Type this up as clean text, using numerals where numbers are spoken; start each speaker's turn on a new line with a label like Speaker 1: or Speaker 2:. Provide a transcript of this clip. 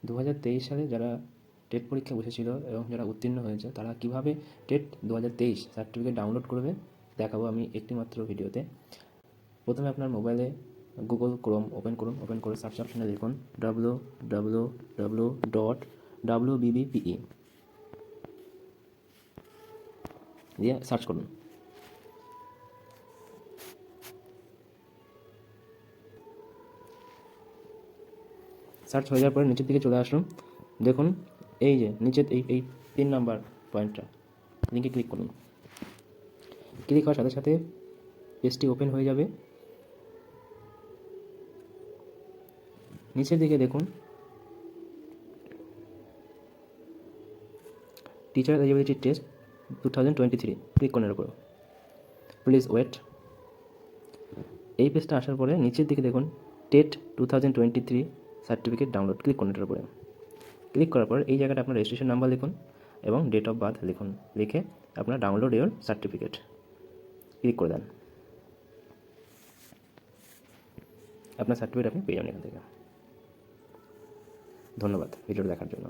Speaker 1: 2023 সালে যারা টেট পরীক্ষা বসেছিল এবং যারা উত্তীর্ণ হয়েছে তারা কীভাবে টেট 2023 সার্টিফিকেট ডাউনলোড করবে দেখাবো আমি একটি মাত্র ভিডিওতে। প্রথমে আপনার মোবাইলে গুগল ক্রোম ওপেন করে সার্চ অপশানে লিখুন www.wbbpe দিয়ে সার্চ করুন। সার্চ হয়ে যাওয়ার পরে নিচের দিকে চলে আসুন, দেখুন এই যে নিচের এই 3 নাম্বার পয়েন্টটা, লিঙ্কে ক্লিক করুন। ক্লিক হওয়ার সাথে সাথে পেজটি ওপেন হয়ে যাবে। নিচের দিকে দেখুন টিচার এলিজিবিলিটি টেস্ট 2023, ক্লিক করুন এর উপর, প্লিজ ওয়েট। এই পেজটা আসার পরে নিচের দিকে দেখুন টেট 2023 সার্টিফিকেট ডাউনলোড, ক্লিক করুন এটার উপরে। ক্লিক করার পর এই জায়গাটা আপনার রেজিস্ট্রেশন নাম্বার লিখুন এবং ডেট অফ বার্থ লিখুন, লিখে আপনার ডাউনলোড ইওর সার্টিফিকেট ক্লিক করে দেন। আপনার সার্টিফিকেট আপনি পেয়ে যাবেন এখান থেকে। ধন্যবাদ ভিডিওটা দেখার জন্য।